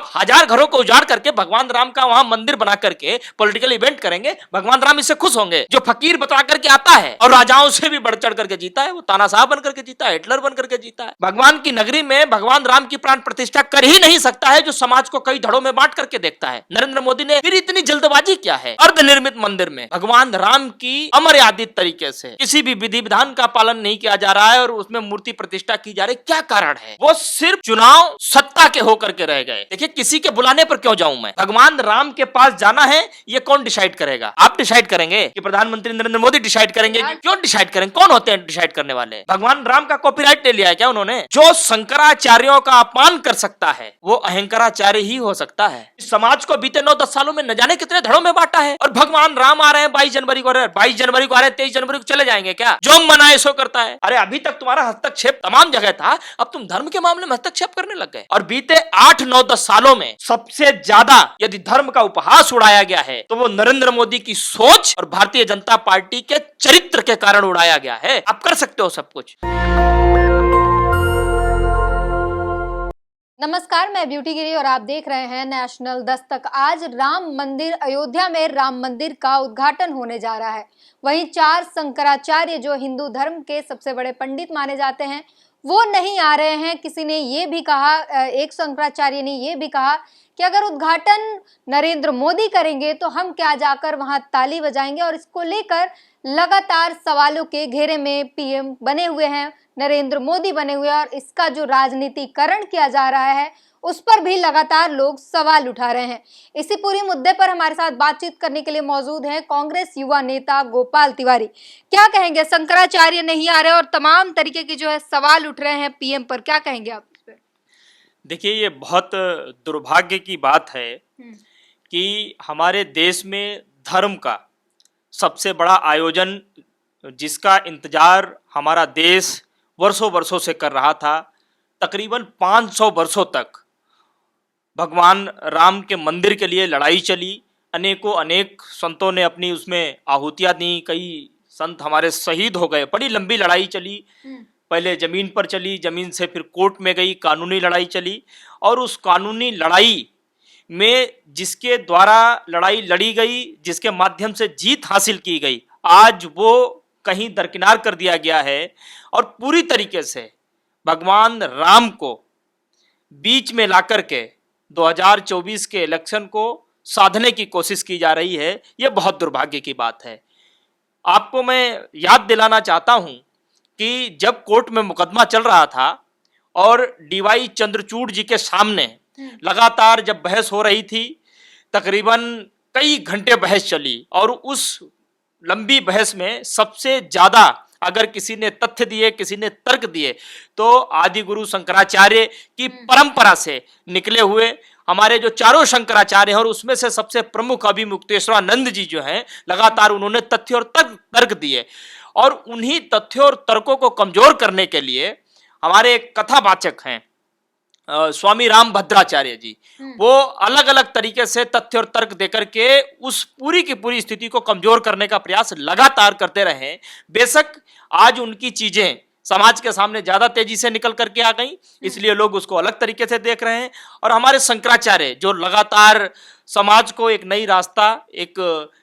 आप 1000 घरों को उजाड़ करके भगवान राम का वहां मंदिर बना करके पॉलिटिकल इवेंट करेंगे, भगवान राम इससे खुश होंगे? जो फकीर बता करके आता है और राजाओं से भी बढ़ चढ़ करके जीता है, वो तानाशाह बन करके जीता है, हिटलर बन करके जीता है। भगवान की नगरी में भगवान राम की प्राण प्रतिष्ठा कर ही नहीं सकता है जो समाज को कई धड़ों में बांट करके देखता है। नरेंद्र मोदी ने फिर इतनी जल्दबाजी क्या है? अर्धनिर्मित मंदिर में भगवान राम की अमर्यादित तरीके से किसी भी विधि विधान का पालन नहीं किया जा रहा है और उसमें मूर्ति प्रतिष्ठा की जा रही, क्या कारण है? वो सिर्फ चुनाव सत्ता के होकर के रह गए। देखिए, किसी के बुलाने पर क्यों जाऊं मैं? भगवान राम के पास जाना है, ये कौन डिसाइड करेगा? आप डिसाइड करेंगे कि प्रधानमंत्री नरेंद्र मोदी डिसाइड करेंगे? क्यों डिसाइड करें? कौन होते हैं डिसाइड करने वाले? भगवान राम का कॉपीराइट ले लिया है क्या उन्होंने? जो शंकराचार्यों का अपमान कर सकता है वो अहंकाराचार्य ही हो सकता है। इस समाज को बीते 9-10 सालों में न जाने कितने धड़ों में बांटा है। और भगवान राम आ रहे हैं 22 जनवरी को, 22 जनवरी को आ रहे हैं, 23 जनवरी को चले जाएंगे क्या? जो मनाए सो करता है। अरे अभी तक तुम्हारा हस्तक्षेप तमाम जगह था, अब तुम धर्म के मामले में हस्तक्षेप करने लग गए। और बीते 8-9-10 सालों में सबसे ज्यादा यदि धर्म का उपहास उड़ाया गया है तो वो नरेंद्र मोदी की सोच और भारतीय जनता पार्टी के चरित्र के कारण उड़ाया गया है। आप कर सकते हो सब कुछ। नमस्कार, मैं ब्यूटी गिरी और आप देख रहे हैं नेशनल दस्तक। आज राम मंदिर, अयोध्या में राम मंदिर का उद्घाटन होने जा रहा है। वहीं 4 शंकराचार्य जो हिंदू धर्म के सबसे बड़े पंडित माने जाते हैं वो नहीं आ रहे हैं। किसी ने ये भी कहा, एक शंकराचार्य ने ये भी कहा कि अगर उद्घाटन नरेंद्र मोदी करेंगे तो हम क्या जाकर वहां ताली बजाएंगे। और इसको लेकर लगातार सवालों के घेरे में पीएम बने हुए हैं, नरेंद्र मोदी बने हुए हैं और इसका जो राजनीतिकरण किया जा रहा है उस पर भी लगातार लोग सवाल उठा रहे हैं। इसी पूरी मुद्दे पर हमारे साथ बातचीत करने के लिए मौजूद हैं कांग्रेस युवा नेता गोपाल तिवारी। क्या कहेंगे? शंकराचार्य नहीं आ रहे और तमाम तरीके के जो है सवाल उठ रहे हैं पीएम पर, क्या कहेंगे आप इस पर? देखिए, ये बहुत दुर्भाग्य की बात है कि हमारे देश में धर्म का सबसे बड़ा आयोजन, जिसका इंतजार हमारा देश वर्षों वर्षों से कर रहा था, तकरीबन 500 वर्षों तक भगवान राम के मंदिर के लिए लड़ाई चली। अनेक संतों ने अपनी उसमें आहुतियां दी, कई संत हमारे शहीद हो गए। बड़ी लंबी लड़ाई चली, पहले जमीन पर चली, जमीन से फिर कोर्ट में गई, कानूनी लड़ाई चली। और उस कानूनी लड़ाई में जिसके द्वारा लड़ाई लड़ी गई, जिसके माध्यम से जीत हासिल की गई, आज वो कहीं दरकिनार कर दिया गया है और पूरी तरीके से भगवान राम को बीच में ला करके 2024 के इलेक्शन को साधने की कोशिश की जा रही है। यह बहुत दुर्भाग्य की बात है। आपको मैं याद दिलाना चाहता हूं कि जब कोर्ट में मुकदमा चल रहा था और डीवाई चंद्रचूड़ जी के सामने लगातार जब बहस हो रही थी, तकरीबन कई घंटे बहस चली और उस लंबी बहस में सबसे ज्यादा अगर किसी ने तथ्य दिए, किसी ने तर्क दिए, तो आदि गुरु शंकराचार्य की परंपरा से निकले हुए हमारे जो चारों शंकराचार्य हैं और उसमें से सबसे प्रमुख अभी मुक्तेश्वरानंद जी जो हैं, लगातार उन्होंने तथ्य और तर्क दिए। और उन्हीं तथ्यों और तर्कों को कमजोर करने के लिए हमारे एक कथावाचक हैं स्वामी राम भद्राचार्य जी, वो अलग अलग तरीके से तथ्य और तर्क देकर के उस पूरी की पूरी स्थिति को कमजोर करने का प्रयास लगातार करते रहे। बेशक आज उनकी चीजें समाज के सामने ज्यादा तेजी से निकल करके आ गई, इसलिए लोग उसको अलग तरीके से देख रहे हैं। और हमारे शंकराचार्य जो लगातार समाज को एक नई रास्ता, एक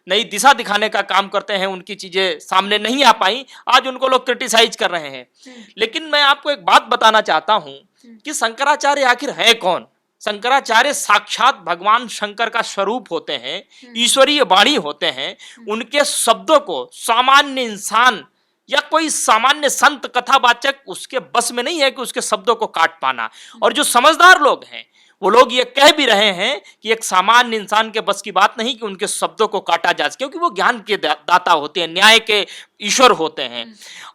नई दिशा दिखाने का काम करते हैं, उनकी चीजें सामने नहीं आ पाई, आज उनको लोग क्रिटिसाइज कर रहे हैं। लेकिन मैं आपको एक बात बताना चाहता हूं कि शंकराचार्य आखिर है कौन? शंकराचार्य साक्षात भगवान शंकर का स्वरूप होते हैं, ईश्वरीय वाणी होते हैं। उनके शब्दों को सामान्य इंसान या कोई सामान्य संत कथावाचक उसके बस में नहीं है कि उसके शब्दों को काट पाना। और जो समझदार लोग हैं वो लोग ये कह भी रहे हैं कि एक सामान्य इंसान के बस की बात नहीं कि उनके शब्दों को काटा जा सके, क्योंकि वो ज्ञान के दाता होते हैं, न्याय के ईश्वर होते हैं।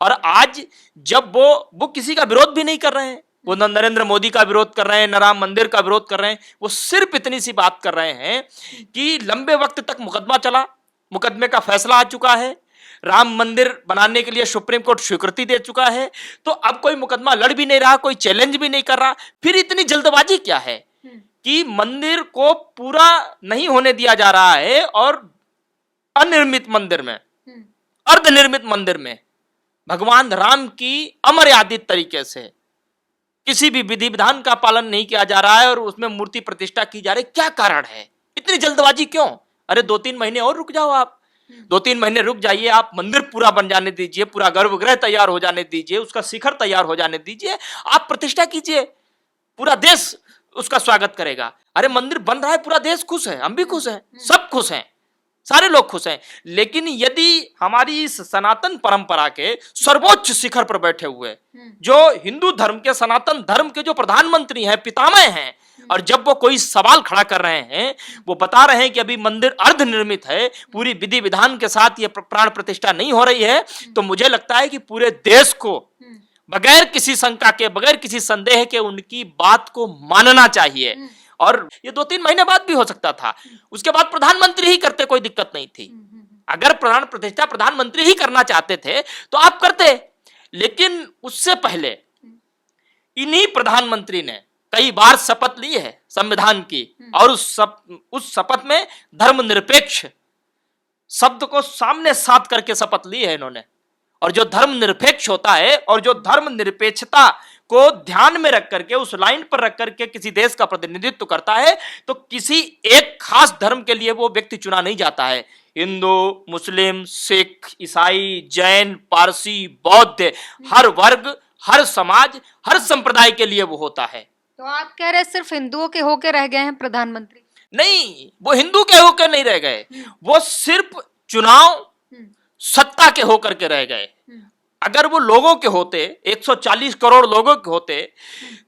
और आज जब वो किसी का विरोध भी नहीं कर रहे हैं, वो न नरेंद्र मोदी का विरोध कर रहे हैं, न राम मंदिर का विरोध कर रहे हैं, वो सिर्फ इतनी सी बात कर रहे हैं कि लंबे वक्त तक मुकदमा चला, मुकदमे का फैसला आ चुका है, राम मंदिर बनाने के लिए सुप्रीम कोर्ट स्वीकृति दे चुका है, तो अब कोई मुकदमा लड़ भी नहीं रहा, कोई चैलेंज भी नहीं कर रहा। फिर इतनी जल्दबाजी क्या है कि मंदिर को पूरा नहीं होने दिया जा रहा है और अनिर्मित मंदिर में, अर्धनिर्मित मंदिर में भगवान राम की अमर्यादित तरीके से किसी भी विधि विधान का पालन नहीं किया जा रहा है और उसमें मूर्ति प्रतिष्ठा की जा रही। क्या कारण है, इतनी जल्दबाजी क्यों? अरे 2-3 महीने और रुक जाओ आप, 2-3 महीने रुक जाइए, आप मंदिर पूरा बन जाने दीजिए, पूरा गर्भगृह तैयार हो जाने दीजिए, उसका शिखर तैयार हो जाने दीजिए, आप प्रतिष्ठा कीजिए, पूरा देश उसका स्वागत करेगा। अरे मंदिर बन रहा है, पूरा देश खुश है, हम भी खुश हैं, सब खुश हैं, सारे लोग खुश हैं। लेकिन यदि हमारी इस सनातन परंपरा के सर्वोच्च शिखर पर बैठे हुए जो हिंदू धर्म के, सनातन धर्म के जो प्रधानमंत्री हैं, पितामह हैं, और जब वो कोई सवाल खड़ा कर रहे हैं, वो बता रहे हैं कि अभी मंदिर अर्ध निर्मित है, पूरी विधि विधान के साथ ये प्राण प्रतिष्ठा नहीं हो रही है, तो मुझे लगता है कि पूरे देश को बगैर किसी शंका के, बगैर किसी संदेह के उनकी बात को मानना चाहिए। और ये 2-3 महीने बाद भी हो सकता था, उसके बाद प्रधानमंत्री ही करते, कोई दिक्कत नहीं थी। अगर प्राण प्रतिष्ठा प्रधानमंत्री ही करना चाहते थे तो आप करते, लेकिन उससे पहले इन्हीं प्रधानमंत्री ने कई बार शपथ ली है संविधान की, और उस शपथ में धर्मनिरपेक्ष शब्द को सामने साध करके शपथ ली है इन्होंने। और जो धर्मनिरपेक्ष होता है और जो धर्मनिरपेक्षता को ध्यान में रख करके, उस लाइन पर रख करके किसी देश का प्रतिनिधित्व करता है, तो किसी एक खास धर्म के लिए वो व्यक्ति चुना नहीं जाता है। हिंदू, मुस्लिम, सिख, ईसाई, जैन, पारसी, बौद्ध, हर वर्ग, हर समाज, हर संप्रदाय के लिए वो होता है। तो आप कह रहे सिर्फ हिंदुओं के होके रह गए हैं प्रधानमंत्री? नहीं, वो हिंदू के होकर नहीं रह गए, वो सिर्फ चुनाव सत्ता के होकर के रह गए। अगर वो लोगों के होते, 140 करोड़ लोगों के होते,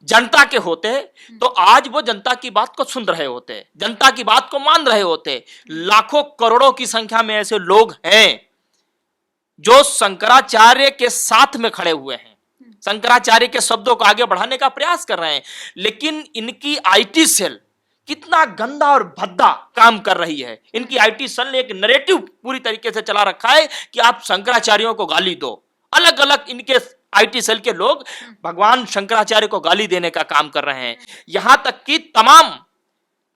जनता के होते, तो आज वो जनता की बात को सुन रहे होते, जनता की बात को मान रहे होते। लाखों करोड़ों की संख्या में ऐसे लोग हैं जो शंकराचार्य के साथ में खड़े हुए हैं, शंकराचार्य के शब्दों को आगे बढ़ाने का प्रयास कर रहे हैं। लेकिन इनकी आईटी सेल कितना गंदा और भद्दा काम कर रही है। इनकी आईटी सेल ने एक नैरेटिव पूरी तरीके से चला रखा है कि आप शंकराचार्यों को गाली दो। अलग अलग इनके आईटी सेल के लोग भगवान शंकराचार्य को गाली देने का काम कर रहे हैं। यहां तक कि तमाम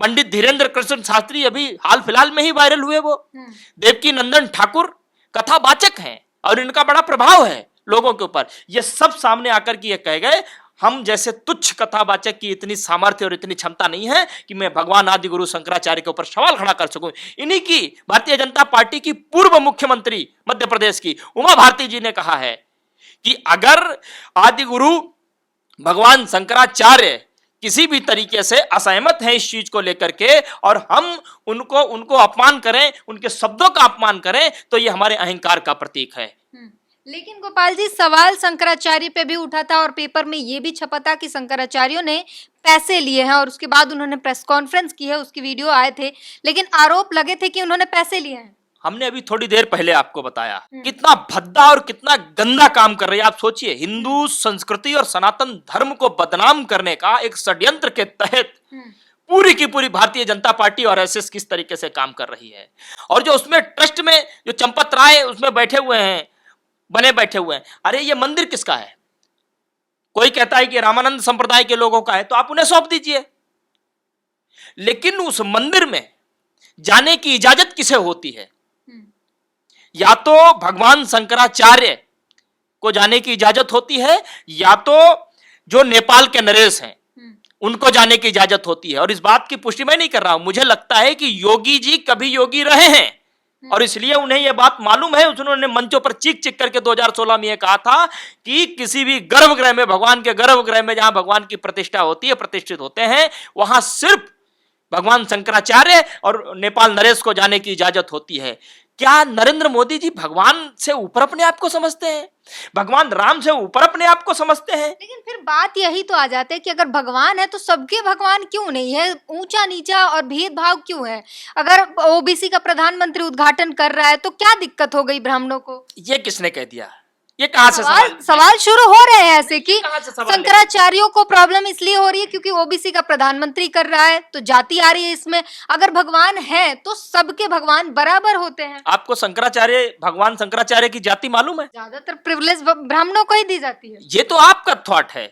पंडित धीरेन्द्र कृष्ण शास्त्री अभी हाल फिलहाल में ही वायरल हुए, वो देवकी नंदन ठाकुर कथावाचक हैं और इनका बड़ा प्रभाव है लोगों के ऊपर। ये सब सामने आकर के ये कह गए, हम जैसे तुच्छ कथावाचक की इतनी सामर्थ्य और इतनी क्षमता नहीं है कि मैं भगवान आदि गुरु शंकराचार्य के ऊपर सवाल खड़ा कर सकूं। इन्हीं की भारतीय जनता पार्टी की पूर्व मुख्यमंत्री मध्य प्रदेश की उमा भारती जी ने कहा है कि अगर आदि गुरु भगवान शंकराचार्य किसी भी तरीके से असहमत है इस चीज को लेकर के, और हम उनको अपमान करें, उनके शब्दों का अपमान करें, तो ये हमारे अहंकार का प्रतीक है। लेकिन गोपाल जी, सवाल शंकराचार्य पे भी उठा था और पेपर में ये भी छपा था कि शंकराचार्यों ने पैसे लिए हैं, और उसके बाद उन्होंने प्रेस कॉन्फ्रेंस की है, उसकी वीडियो आए थे, लेकिन आरोप लगे थे कि उन्होंने पैसे लिए हैं। हमने अभी थोड़ी देर पहले आपको बताया कितना भद्दा और कितना गंदा काम कर रही है। आप सोचिए, हिंदू संस्कृति और सनातन धर्म को बदनाम करने का एक षड्यंत्र के तहत पूरी की पूरी भारतीय जनता पार्टी और आरएसएस किस तरीके से काम कर रही है। और जो उसमें ट्रस्ट में जो चंपत राय उसमें बैठे हुए हैं, बने बैठे हुए हैं, अरे ये मंदिर किसका है? कोई कहता है कि रामानंद संप्रदाय के लोगों का है, तो आप उन्हें सौंप दीजिए। लेकिन उस मंदिर में जाने की इजाजत किसे होती है? या तो भगवान शंकराचार्य को जाने की इजाजत होती है, या तो जो नेपाल के नरेश हैं उनको जाने की इजाजत होती है। और इस बात की पुष्टि मैं नहीं कर रहा हूं, मुझे लगता है कि योगी जी कभी योगी रहे हैं और इसलिए उन्हें यह बात मालूम है। उन्होंने मंचों पर चीख चीख करके 2016 में यह कहा था कि किसी भी गर्भगृह में, भगवान के गर्भगृह में जहां भगवान की प्रतिष्ठा होती है, प्रतिष्ठित होते हैं, वहां सिर्फ भगवान शंकराचार्य और नेपाल नरेश को जाने की इजाजत होती है। क्या नरेंद्र मोदी जी भगवान से ऊपर अपने आप को समझते हैं? भगवान राम से ऊपर अपने आप को समझते हैं? लेकिन फिर बात यही तो आ जाती है कि अगर भगवान है तो सबके भगवान क्यों नहीं है? ऊंचा नीचा और भेदभाव क्यों है? अगर ओबीसी का प्रधानमंत्री उद्घाटन कर रहा है तो क्या दिक्कत हो गई ब्राह्मणों को? ये किसने कह दिया? ये कहां से सवाल शुरू हो रहे हैं ऐसे कि शंकराचार्यों को प्रॉब्लम इसलिए हो रही है क्योंकि ओबीसी का प्रधानमंत्री कर रहा है, तो जाति आ रही है इसमें। अगर भगवान है तो सबके भगवान बराबर होते हैं। आपको भगवान शंकराचार्य की जाति मालूम है? ज्यादातर प्रिविलेज ब्राह्मणों को ही दी जाती है। ये तो आपका थॉट है,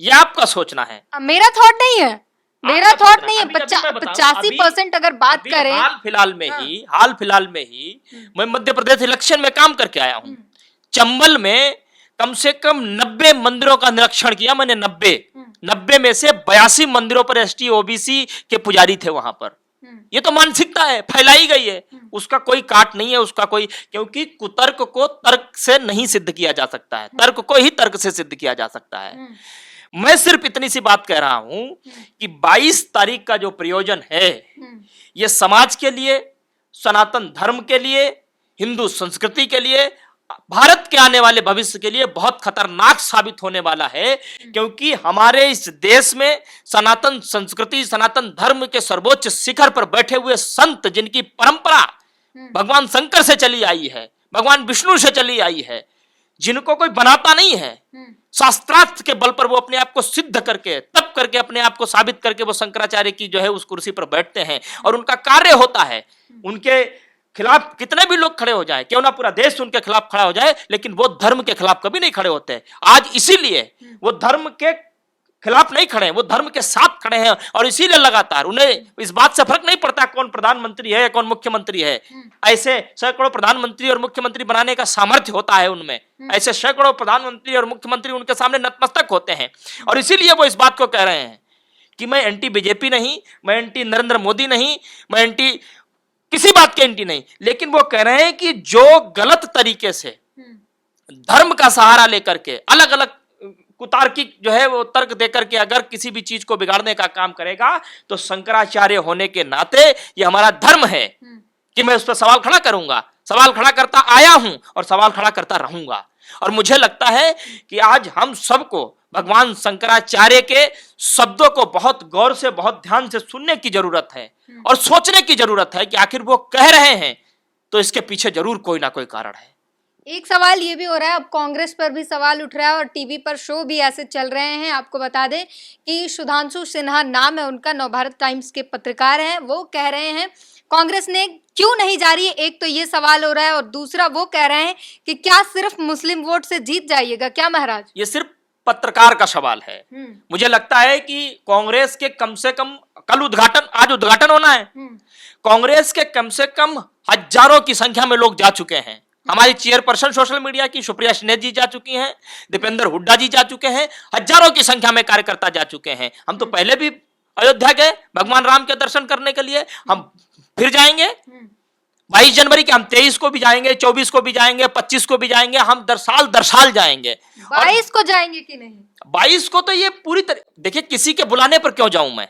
ये आपका सोचना है, मेरा थॉट नहीं है। मेरा थॉट नहीं है। 85% अगर बात करें, हाल फिलहाल में ही मैं मध्य प्रदेश इलेक्शन में काम करके आया हूं। चंबल में कम से कम 90 मंदिरों का निरीक्षण किया मैंने। 90 में से 82 मंदिरों पर एसटी ओबीसी के पुजारी थे वहां पर। ये तो मानसिकता है, फैलाई गई है, उसका कोई काट नहीं है, उसका कोई, क्योंकि कुतर्क को तर्क से नहीं सिद्ध किया जा सकता है, तर्क को ही तर्क से सिद्ध किया जा सकता है। मैं सिर्फ इतनी सी बात कह रहा हूं कि 22 तारीख का जो प्रयोजन है, ये समाज के लिए, सनातन धर्म के लिए, हिंदू संस्कृति के लिए, भारत के आने वाले भविष्य के लिए बहुत खतरनाक साबित होने वाला है। क्योंकि हमारे इस देश में सनातन संस्कृति, सनातन धर्म के सर्वोच्च शिखर पर बैठे हुए संत, जिनकी परंपरा भगवान शंकर से चली आई है, भगवान विष्णु से चली आई है, जिनको कोई बनाता नहीं है, शास्त्रार्थ के बल पर वो अपने आप को सिद्ध करके, तप करके, अपने आप को साबित करके वो शंकराचार्य की जो है उस कुर्सी पर बैठते हैं और उनका कार्य होता है। उनके खिलाफ कितने भी लोग खड़े हो जाए, क्यों ना पूरा देश उनके खिलाफ खड़ा हो जाए, लेकिन वो धर्म के खिलाफ कभी नहीं खड़े होते। आज इसीलिए वो धर्म के खिलाफ नहीं खड़े, वो धर्म के साथ खड़े हैं, और इसीलिए लगातार उन्हें इस बात से फर्क नहीं पड़ता कौन प्रधानमंत्री है या कौन मुख्यमंत्री है। ऐसे सैकड़ों प्रधानमंत्री और मुख्यमंत्री बनाने का सामर्थ्य होता है उनमें, ऐसे सैकड़ों प्रधानमंत्री और मुख्यमंत्री उनके सामने नतमस्तक होते हैं। और इसीलिए वो इस बात को कह रहे हैं कि मैं एंटी बीजेपी नहीं, मैं एंटी नरेंद्र मोदी नहीं, मैं एंटी किसी बात के एंटी नहीं, लेकिन वो कह रहे हैं कि जो गलत तरीके से धर्म का सहारा लेकर के अलग अलग कुतार्किक जो है वो तर्क देकर के अगर किसी भी चीज को बिगाड़ने का काम करेगा, तो शंकराचार्य होने के नाते ये हमारा धर्म है कि मैं उस पर सवाल खड़ा करूंगा, सवाल खड़ा करता आया हूं और सवाल खड़ा करता रहूंगा। और मुझे लगता है कि आज हम सबको भगवान शंकराचार्य के शब्दों को बहुत गौर से, बहुत ध्यान से सुनने की जरूरत है और सोचने की जरूरत है कि आखिर वो कह रहे हैं तो इसके पीछे जरूर कोई ना कोई कारण है। एक सवाल ये भी हो रहा है, अब कांग्रेस पर भी सवाल उठ रहा है और टीवी पर शो भी ऐसे चल रहे हैं। आपको बता दें कि सुधांशु सिन्हा नाम है उनका, नवभारत टाइम्स के पत्रकार हैं, वो कह रहे हैं कांग्रेस ने क्यों नहीं जा रही है, एक तो ये सवाल हो रहा है, और दूसरा वो कह रहे हैं कि क्या सिर्फ मुस्लिम वोट से जीत जाइएगा क्या महाराज? ये सिर्फ पत्रकार का सवाल है। मुझे लगता है कि कांग्रेस के कम से कम कल उद्घाटन, आज उद्घाटन होना है, कांग्रेस के कम से कम हजारों की संख्या में लोग जा चुके हैं। हमारी चेयरपर्सन सोशल मीडिया की सुप्रिया सिन्हा जी जा चुकी हैं, दीपेंद्र हुड्डा जी जा चुके हैं, हजारों की संख्या में कार्यकर्ता जा चुके हैं। हम तो पहले भी अयोध्या गए भगवान राम के दर्शन करने के लिए, हम फिर जाएंगे 22 जनवरी के, हम 23 को भी जाएंगे, 24 को भी जाएंगे, 25 को भी जाएंगे, हम दर साल जाएंगे। 22 को जाएंगे कि नहीं? 22 को तो ये पूरी तरह, देखिए किसी के बुलाने पर क्यों जाऊं मैं,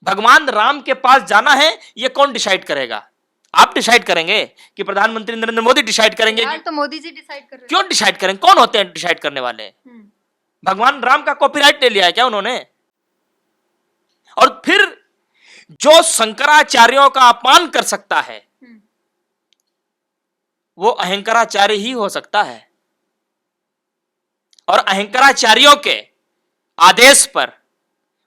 भगवान राम के पास जाना है, ये कौन डिसाइड करेगा? आप डिसाइड करेंगे कि प्रधानमंत्री नरेंद्र मोदी डिसाइड करेंगे? तो मोदी जी डिसाइड कर रहे हैं। क्यों डिसाइड करेंगे? कौन होते हैं डिसाइड करने वाले? भगवान राम का कॉपीराइट ले लिया है क्या उन्होंने? और फिर जो शंकराचार्यों का अपमान कर सकता है वो अहंकाराचार्य ही हो सकता है, और अहंकाराचार्यों के आदेश पर,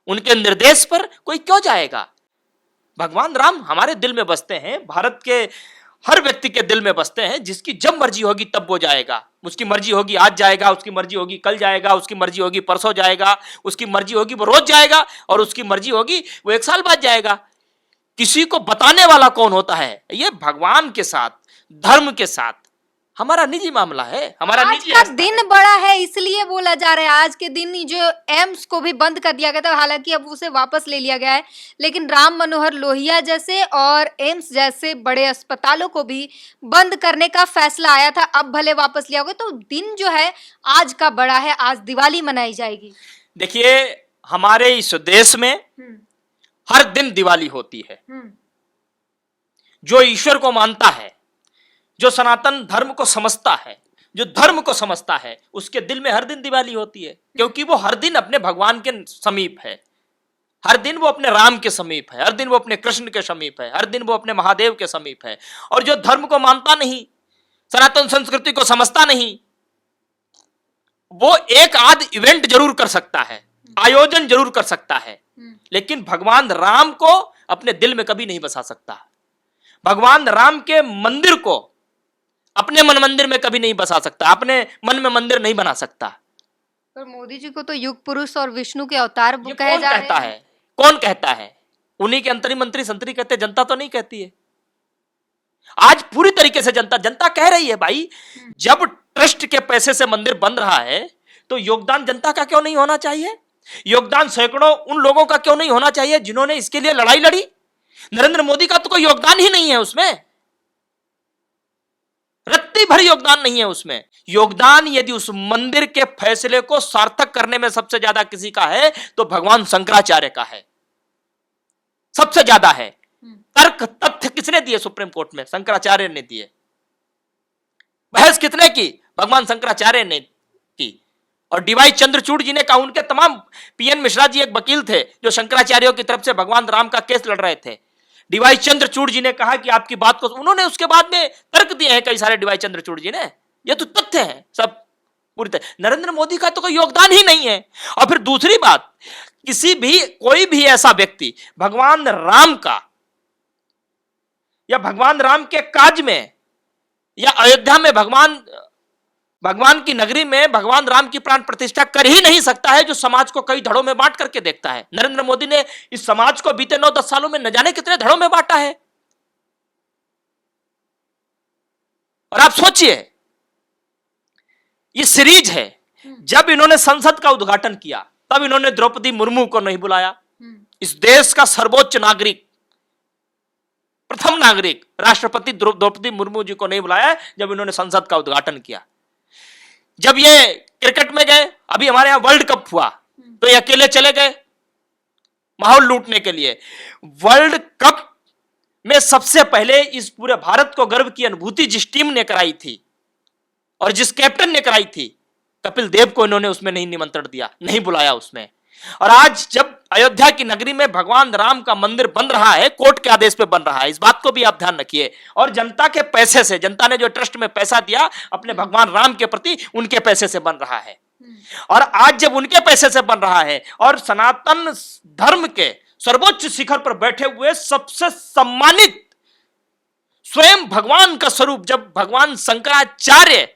उनके निर्देश पर कोई क्यों जाएगा? भगवान राम हमारे दिल में बसते हैं, भारत के हर व्यक्ति के दिल में बसते हैं। जिसकी जब मर्जी होगी तब वो जाएगा, उसकी मर्जी होगी आज जाएगा, उसकी मर्जी होगी कल जाएगा, उसकी मर्जी होगी परसों जाएगा, उसकी मर्जी होगी वो रोज जाएगा, और उसकी मर्जी होगी वो 1 साल बाद जाएगा। किसी को बताने वाला कौन होता है? ये भगवान के साथ, धर्म के साथ हमारा निजी मामला है, हमारा निजी आज का दिन बड़ा है इसलिए बोला जा रहा है। आज के दिन ही जो एम्स को भी बंद कर दिया गया था, हालांकि अब उसे वापस ले लिया गया है, लेकिन राम मनोहर लोहिया जैसे और एम्स जैसे बड़े अस्पतालों को भी बंद करने का फैसला आया था, अब भले वापस लिया गया। तो दिन जो है आज का बड़ा है, आज दिवाली मनाई जाएगी। देखिए हमारे इस देश में हर दिन दिवाली होती है। जो ईश्वर को मानता है, जो सनातन धर्म को समझता है, जो धर्म को समझता है, उसके दिल में हर दिन दिवाली होती है, क्योंकि वो हर दिन अपने भगवान के समीप है, हर दिन वो अपने राम के समीप है, हर दिन वो अपने कृष्ण के समीप है, हर दिन वो अपने महादेव के समीप है। और जो धर्म को मानता नहीं, सनातन संस्कृति को समझता नहीं, वो एक आध इवेंट जरूर कर सकता है, आयोजन जरूर कर सकता है, लेकिन भगवान राम को अपने दिल में कभी नहीं बसा सकता। भगवान राम के मंदिर को अपने मन मंदिर में कभी नहीं बसा सकता, अपने मन में मंदिर नहीं बना सकता। पर मोदी जी को तो युग पुरुष और विष्णु के अवतार कहे जा रहे हैं। कौन कहता है? उन्हीं के अंतरिम मंत्री संतरी कहते, जनता तो नहीं कहती है। आज पूरी तरीके से जनता कह रही है भाई, जब ट्रस्ट के पैसे से मंदिर बन रहा है तो योगदान जनता का क्यों नहीं होना चाहिए? योगदान सैकड़ों उन लोगों का क्यों नहीं होना चाहिए जिन्होंने इसके लिए लड़ाई लड़ी? नरेंद्र मोदी का तो कोई योगदान ही नहीं है उसमें, रत्ती भर योगदान नहीं है उसमें। योगदान यदि उस मंदिर के फैसले को सार्थक करने में सबसे ज्यादा किसी का है तो भगवान शंकराचार्य का है, सबसे ज्यादा है। तर्क तथ्य किसने दिए सुप्रीम कोर्ट में? शंकराचार्य ने दिए। बहस कितने की? भगवान शंकराचार्य ने की। और डीवाई चंद्रचूड़ जी ने कहा, उनके तमाम, पीएन मिश्रा जी एक वकील थे जो शंकराचार्यों की तरफ से भगवान राम का केस लड़ रहे थे। डीवाई चंद्रचूड़ जी ने कहा कि आपकी बात को, उन्होंने उसके बाद में तर्क दिए हैं कई सारे डीवाई चंद्रचूड़ जी ने। ये तो तथ्य है सब पूरी तरह। नरेंद्र मोदी का तो कोई योगदान ही नहीं है। और फिर दूसरी बात, कोई भी ऐसा व्यक्ति भगवान राम का या भगवान राम के काज में या अयोध्या में भगवान की नगरी में भगवान राम की प्राण प्रतिष्ठा कर ही नहीं सकता है जो समाज को कई धड़ों में बांट करके देखता है। नरेंद्र मोदी ने इस समाज को बीते 9-10 सालों में न जाने कितने धड़ों में बांटा है। और आप सोचिए, ये सीरीज है। जब इन्होंने संसद का उद्घाटन किया तब इन्होंने द्रौपदी मुर्मू को नहीं बुलाया, इस देश का सर्वोच्च नागरिक, प्रथम नागरिक राष्ट्रपति द्रौपदी मुर्मू जी को नहीं बुलाया जब इन्होंने संसद का उद्घाटन किया। जब ये क्रिकेट में गए, अभी हमारे यहां वर्ल्ड कप हुआ तो ये अकेले चले गए माहौल लूटने के लिए। वर्ल्ड कप में सबसे पहले इस पूरे भारत को गर्व की अनुभूति जिस टीम ने कराई थी और जिस कैप्टन ने कराई थी, कपिल देव को इन्होंने उसमें नहीं निमंत्रण दिया, नहीं बुलाया उसमें। और आज जब अयोध्या की नगरी में भगवान राम का मंदिर बन रहा है, कोर्ट के आदेश पे बन रहा है, इस बात को भी आप ध्यान रखिए। और जनता के पैसे से, जनता ने जो ट्रस्ट में पैसा दिया अपने भगवान राम के प्रति, उनके पैसे से बन रहा है। और आज जब उनके पैसे से बन रहा है और सनातन धर्म के सर्वोच्च शिखर पर बैठे हुए सबसे सम्मानित स्वयं भगवान का स्वरूप, जब भगवान शंकराचार्य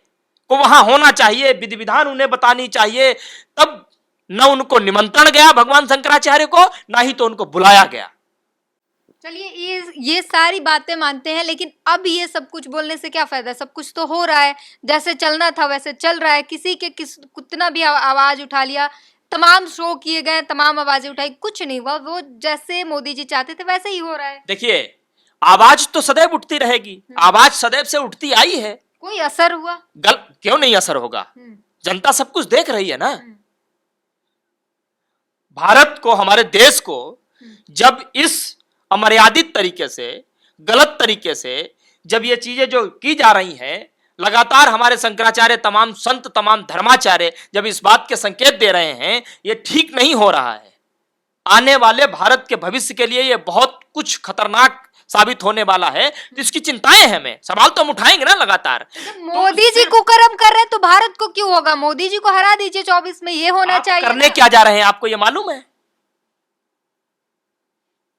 को वहां होना चाहिए, विधि विधान उन्हें बतानी चाहिए, तब न उनको निमंत्रण गया भगवान शंकराचार्य को, ना ही तो उनको बुलाया गया। चलिए, ये सारी बातें मानते हैं, लेकिन अब ये सब कुछ बोलने से क्या फायदा? सब कुछ तो हो रहा है, जैसे चलना था वैसे चल रहा है। किसी के कितना भी आवाज उठा लिया, तमाम शो किए गए, तमाम आवाजें उठाई, कुछ नहीं हुआ। वो जैसे मोदी जी चाहते थे वैसे ही हो रहा है। देखिए, आवाज तो सदैव उठती रहेगी, आवाज सदैव से उठती आई है। कोई असर हुआ? क्यों नहीं असर होगा? जनता सब कुछ देख रही है ना। भारत को, हमारे देश को जब इस अमर्यादित तरीके से, गलत तरीके से जब ये चीजें जो की जा रही हैं, लगातार हमारे शंकराचार्य, तमाम संत, तमाम धर्माचार्य जब इस बात के संकेत दे रहे हैं ये ठीक नहीं हो रहा है, आने वाले भारत के भविष्य के लिए ये बहुत कुछ खतरनाक साबित होने वाला है, तो इसकी चिंताएं हैं। हमें सवाल तो हम उठाएंगे ना लगातार। मोदी जी कुकर्म कर रहे हैं तो भारत को क्यों होगा? मोदी जी को हरा दीजिए 24 में, ये होना चाहिए। करने क्या जा रहे हैं आपको ये मालूम है?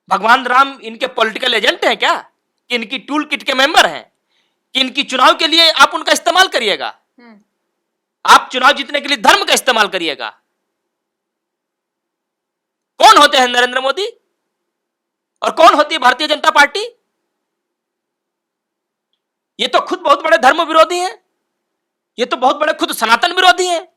भगवान राम इनके पॉलिटिकल एजेंट हैं क्या? कि इनकी टूल किट के मेंबर हैं? कि इनकी चुनाव के लिए आप उनका इस्तेमाल करिएगा? आप चुनाव जीतने के लिए धर्म का इस्तेमाल करिएगा? कौन होते हैं नरेंद्र मोदी और कौन होती है भारतीय जनता पार्टी? ये तो खुद बहुत बड़े धर्म विरोधी हैं, ये तो बहुत बड़े खुद सनातन विरोधी हैं।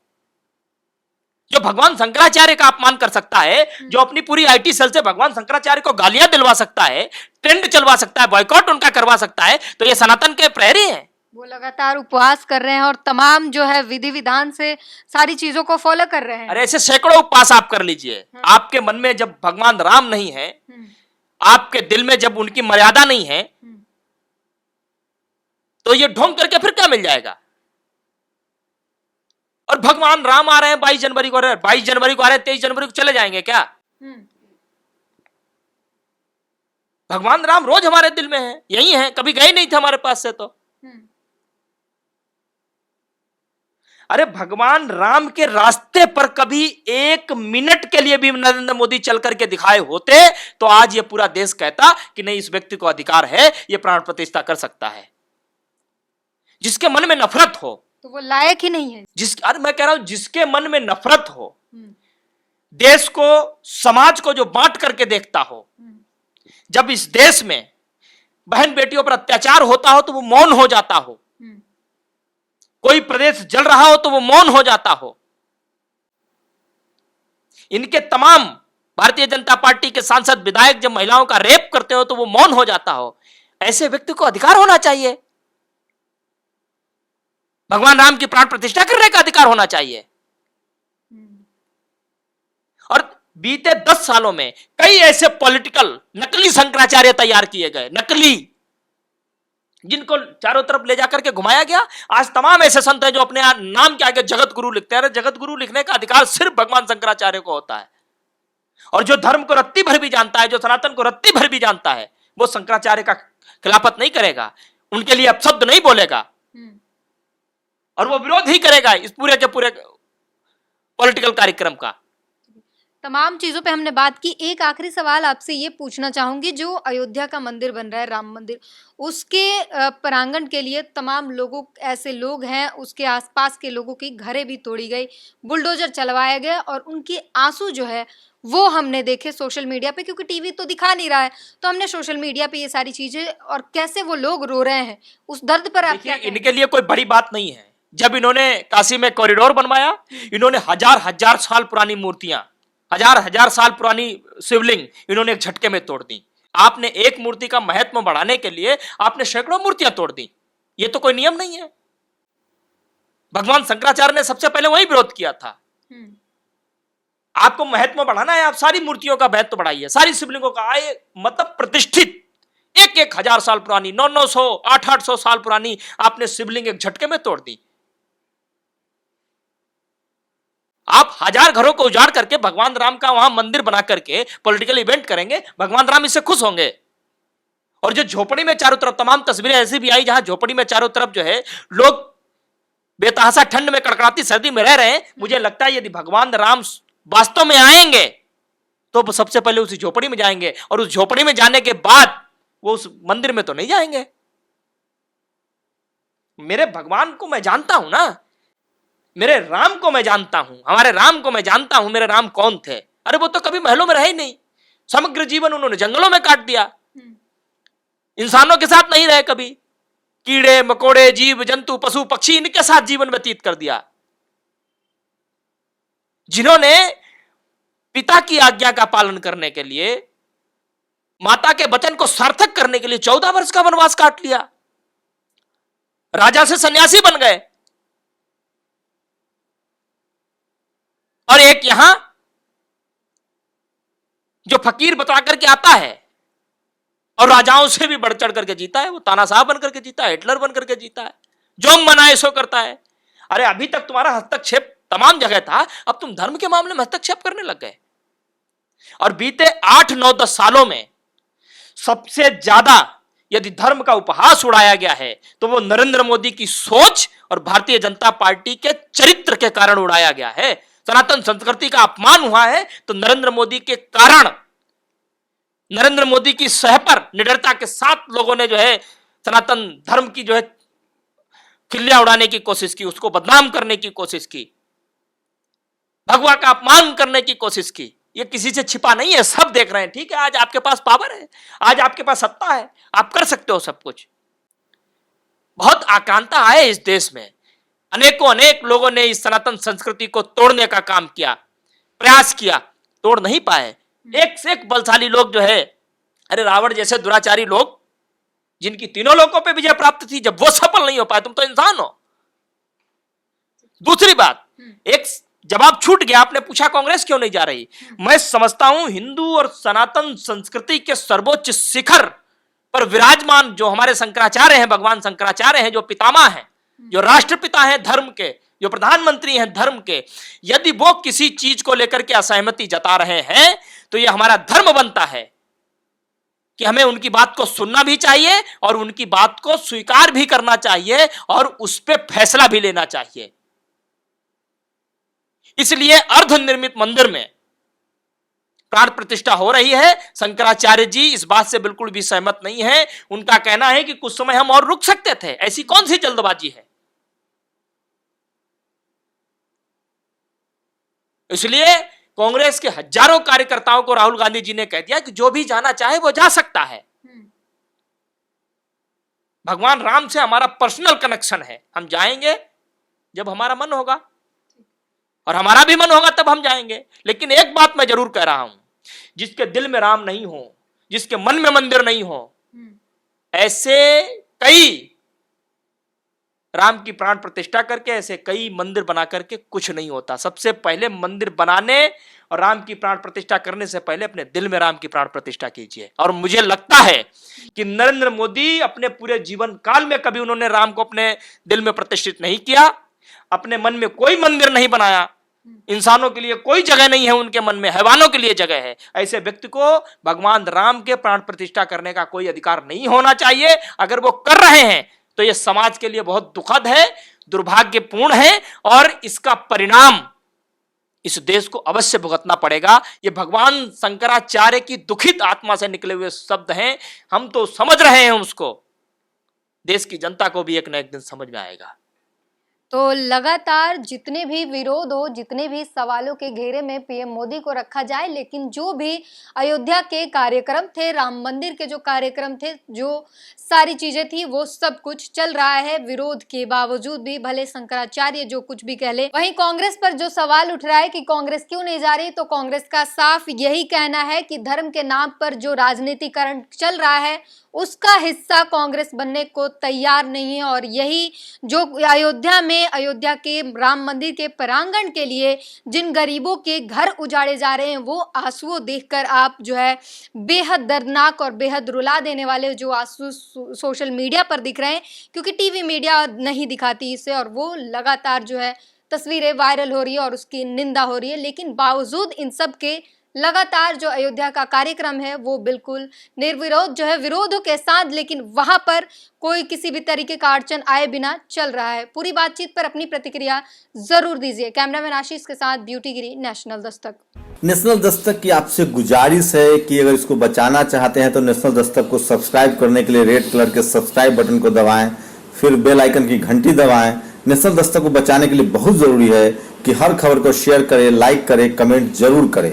जो भगवान शंकराचार्य का अपमान कर सकता है, जो अपनी पूरी आईटी सेल से भगवान शंकराचार्य को गालियां दिलवा सकता है, ट्रेंड चलवा सकता है, बॉयकॉट उनका करवा सकता है, तो ये सनातन के प्रहरी हैं। वो लगातार उपवास कर रहे हैं और तमाम जो है विधि विधान से सारी चीजों को फॉलो कर रहे हैं। अरे ऐसे सैकड़ों उपवास आप कर लीजिए, आपके मन में जब भगवान राम नहीं है, आपके दिल में जब उनकी मर्यादा नहीं है, तो ये ढोंग करके फिर क्या मिल जाएगा? और भगवान राम आ रहे हैं 22 जनवरी को, 22 जनवरी को आ रहे हैं, 23 जनवरी को चले जाएंगे क्या? भगवान राम रोज हमारे दिल में है, यही है, कभी गए नहीं थे हमारे पास से। तो अरे भगवान राम के रास्ते पर कभी 1 मिनट के लिए भी नरेंद्र मोदी चल करके दिखाए होते तो आज ये पूरा देश कहता कि नहीं, इस व्यक्ति को अधिकार है, ये प्राण प्रतिष्ठा कर सकता है। जिसके मन में नफरत हो तो वो लायक ही नहीं है। अरे मैं कह रहा हूं, जिसके मन में नफरत हो, देश को, समाज को जो बांट करके देखता हो, जब इस देश में बहन बेटियों पर अत्याचार होता हो तो वो मौन हो जाता हो, कोई प्रदेश जल रहा हो तो वो मौन हो जाता हो। इनके तमाम भारतीय जनता पार्टी के सांसद विधायक जब महिलाओं का रेप करते हो तो वो मौन हो जाता हो। ऐसे व्यक्ति को अधिकार होना चाहिए, भगवान राम की प्राण प्रतिष्ठा करने का अधिकार होना चाहिए। और बीते 10 सालों में कई ऐसे पॉलिटिकल नकली शंकराचार्य तैयार किए गए, नकली, जिनको चारों तरफ ले जाकर के घुमाया गया। आज तमाम ऐसे संत हैं जो अपने नाम के आगे जगत गुरु लिखते हैं। जगत गुरु लिखने का अधिकार सिर्फ भगवान शंकराचार्य को होता है। और जो धर्म को रत्ती भर भी जानता है, जो सनातन को रत्ती भर भी जानता है, वो शंकराचार्य का खिलाफत नहीं करेगा, उनके लिए अपशब्द नहीं बोलेगा, और वो विरोध ही करेगा इस पूरे के पूरे पॉलिटिकल कार्यक्रम का। तमाम चीजों पे हमने बात की। एक आखिरी सवाल आपसे ये पूछना चाहूंगी, जो अयोध्या का मंदिर बन रहा है, राम मंदिर, उसके प्रांगण के लिए तमाम लोगों, ऐसे लोग हैं, उसके आसपास के लोगों की घरें भी तोड़ी गई, बुलडोजर चलवाया गया, और उनके आंसू जो है वो हमने देखे सोशल मीडिया पे, क्योंकि टीवी तो दिखा नहीं रहा है, तो हमने सोशल मीडिया पे ये सारी चीजें, और कैसे वो लोग रो रहे हैं, उस दर्द पर आप क्या कहेंगे? इनके लिए कोई बड़ी बात नहीं है। जब इन्होंने काशी में कॉरिडोर बनवाया, इन्होंने हजार साल पुरानी मूर्तियां, हजार साल पुरानी शिवलिंग इन्होंने एक झटके में तोड़ दी। आपने एक मूर्ति का महत्व बढ़ाने के लिए आपने सैकड़ों मूर्तियां तोड़ दी। ये तो कोई नियम नहीं है। भगवान शंकराचार्य ने सबसे पहले वही विरोध किया था। आपको महत्व बढ़ाना है, आप सारी मूर्तियों का महत्व बढ़ाइए, सारी शिवलिंगों का आए, मतलब प्रतिष्ठित 1,000 साल पुरानी, 900 800 साल पुरानी आपने शिवलिंग एक झटके में तोड़ दी। आप 1000 घरों को उजाड़ करके भगवान राम का वहां मंदिर बना करके पॉलिटिकल इवेंट करेंगे, भगवान राम इससे खुश होंगे। और जो झोपड़ी में चारों तरफ तमाम तस्वीरें ऐसी भी आई जहां झोपड़ी में चारों तरफ जो है लोग बेतहासा ठंड में कड़कड़ाती सर्दी में रह रहे हैं। मुझे लगता है यदि भगवान राम वास्तव में आएंगे तो सबसे पहले उसी झोपड़ी में जाएंगे, और उस झोपड़ी में जाने के बाद वो उस मंदिर में तो नहीं जाएंगे। मेरे भगवान को मैं जानता हूं ना, मेरे राम को मैं जानता हूं, हमारे राम को मैं जानता हूं। मेरे राम कौन थे? अरे वो तो कभी महलों में रहे ही नहीं, समग्र जीवन उन्होंने जंगलों में काट दिया, इंसानों के साथ नहीं रहे कभी, कीड़े मकोड़े जीव जंतु पशु पक्षी इनके साथ जीवन व्यतीत कर दिया। जिन्होंने पिता की आज्ञा का पालन करने के लिए, माता के वचन को सार्थक करने के लिए 14 वर्ष का वनवास काट लिया, राजा से सन्यासी बन गए। और एक यहां जो फकीर बता करके आता है और राजाओं से भी बढ़ चढ़ करके जीता है, वो तानाशाह बन करके जीता है, हिटलर बन करके जीता है, जो मनाए सो करता है। अरे अभी तक तुम्हारा हस्तक्षेप तमाम जगह था, अब तुम धर्म के मामले में हस्तक्षेप करने लग गए। और बीते 8 9 10 सालों में सबसे ज्यादा यदि धर्म का उपहास उड़ाया गया है तो वो नरेंद्र मोदी की सोच और भारतीय जनता पार्टी के चरित्र के कारण उड़ाया गया है। सनातन संस्कृति का अपमान हुआ है तो नरेंद्र मोदी के कारण, नरेंद्र मोदी की सह पर निडरता के साथ लोगों ने जो है सनातन धर्म की जो है खिल्लियां उड़ाने की कोशिश की, उसको बदनाम करने की कोशिश की, भगवा का अपमान करने की कोशिश की। ये किसी से छिपा नहीं है, सब देख रहे हैं। ठीक है, आज आपके पास पावर है, आज आपके पास सत्ता है, आप कर सकते हो सब कुछ। बहुत आकांक्षा है इस देश में, अनेक लोगों ने इस सनातन संस्कृति को तोड़ने का काम किया, प्रयास किया, तोड़ नहीं पाए। एक से एक बलशाली लोग जो है, अरे रावण जैसे दुराचारी लोग जिनकी तीनों लोगों पे विजय प्राप्त थी, जब वो सफल नहीं हो पाए, तुम तो इंसान हो। दूसरी बात, एक जवाब छूट गया, आपने पूछा कांग्रेस क्यों नहीं जा रही। मैं समझता हूं हिंदू और सनातन संस्कृति के सर्वोच्च शिखर पर विराजमान जो हमारे शंकराचार्य हैं, भगवान शंकराचार्य हैं, जो पितामह हैं, जो राष्ट्रपिता हैं धर्म के, जो प्रधानमंत्री हैं धर्म के, यदि वो किसी चीज को लेकर के असहमति जता रहे हैं तो यह हमारा धर्म बनता है कि हमें उनकी बात को सुनना भी चाहिए और उनकी बात को स्वीकार भी करना चाहिए और उस पर फैसला भी लेना चाहिए। इसलिए अर्धनिर्मित मंदिर में प्राण प्रतिष्ठा हो रही है। शंकराचार्य जी इस बात से बिल्कुल भी सहमत नहीं है। उनका कहना है कि कुछ समय हम और रुक सकते थे, ऐसी कौन सी जल्दबाजी है। इसलिए कांग्रेस के हजारों कार्यकर्ताओं को राहुल गांधी जी ने कह दिया कि जो भी जाना चाहे वो जा सकता है। भगवान राम से हमारा पर्सनल कनेक्शन है। हम जाएंगे जब हमारा मन होगा, और हमारा भी मन होगा तब हम जाएंगे। लेकिन एक बात मैं जरूर कह रहा हूं, जिसके दिल में राम नहीं हो, जिसके मन में मंदिर नहीं हो, ऐसे कई राम की प्राण प्रतिष्ठा करके, ऐसे कई मंदिर बना करके कुछ नहीं होता। सबसे पहले मंदिर बनाने और राम की प्राण प्रतिष्ठा करने से पहले अपने दिल में राम की प्राण प्रतिष्ठा कीजिए। और मुझे लगता है कि नरेंद्र मोदी अपने पूरे जीवन काल में कभी उन्होंने राम को अपने दिल में प्रतिष्ठित नहीं किया, अपने मन में कोई मंदिर नहीं बनाया। इंसानों के लिए कोई जगह नहीं है उनके मन में, हैवानों के लिए जगह है। ऐसे व्यक्ति को भगवान राम के प्राण प्रतिष्ठा करने का कोई अधिकार नहीं होना चाहिए। अगर वो कर रहे हैं तो यह समाज के लिए बहुत दुखद है, दुर्भाग्यपूर्ण है, और इसका परिणाम इस देश को अवश्य भुगतना पड़ेगा। ये भगवान शंकराचार्य की दुखित आत्मा से निकले हुए शब्द हैं। हम तो समझ रहे हैं उसको, देश की जनता को भी एक न एक दिन समझ में आएगा। तो लगातार जितने भी विरोध हो, जितने भी सवालों के घेरे में पीएम मोदी को रखा जाए, लेकिन जो भी अयोध्या के कार्यक्रम थे, राम मंदिर के जो कार्यक्रम थे, जो सारी चीजें थी, वो सब कुछ चल रहा है विरोध के बावजूद भी। भले शंकराचार्य जो कुछ भी कह ले। वहीं कांग्रेस पर जो सवाल उठ रहा है कि कांग्रेस क्यों नहीं जा रही, तो कांग्रेस का साफ यही कहना है कि धर्म के नाम पर जो राजनीतिकरण चल रहा है उसका हिस्सा कांग्रेस बनने को तैयार नहीं है। और यही जो अयोध्या के राम मंदिर के प्रांगण के लिए जिन गरीबों के घर उजाड़े जा रहे हैं, वो आंसुओं देखकर आप जो है बेहद दर्दनाक और बेहद रुला देने वाले जो आंसू सोशल मीडिया पर दिख रहे हैं, क्योंकि टीवी मीडिया नहीं दिखाती इसे, और वो लगातार जो है तस्वीरें वायरल हो रही है और उसकी निंदा हो रही है। लेकिन बावजूद इन सब के लगातार जो अयोध्या का कार्यक्रम है वो बिल्कुल निर्विरोध जो है, विरोधों के साथ, लेकिन वहां पर कोई किसी भी तरीके का अड़चन आए बिना चल रहा है। पूरी बातचीत पर अपनी प्रतिक्रिया जरूर दीजिए। कैमरामैन आशीष के साथ ब्यूटी गिरी, नेशनल दस्तक। नेशनल दस्तक की आपसे गुजारिश है कि अगर इसको बचाना चाहते हैं तो नेशनल दस्तक को सब्सक्राइब करने के लिए रेड कलर के सब्सक्राइब बटन को दबाएं, फिर बेल आइकन की घंटी दबाएं। नेशनल दस्तक को बचाने के लिए बहुत जरूरी है कि हर खबर को शेयर करें, लाइक करें, कमेंट जरूर करें।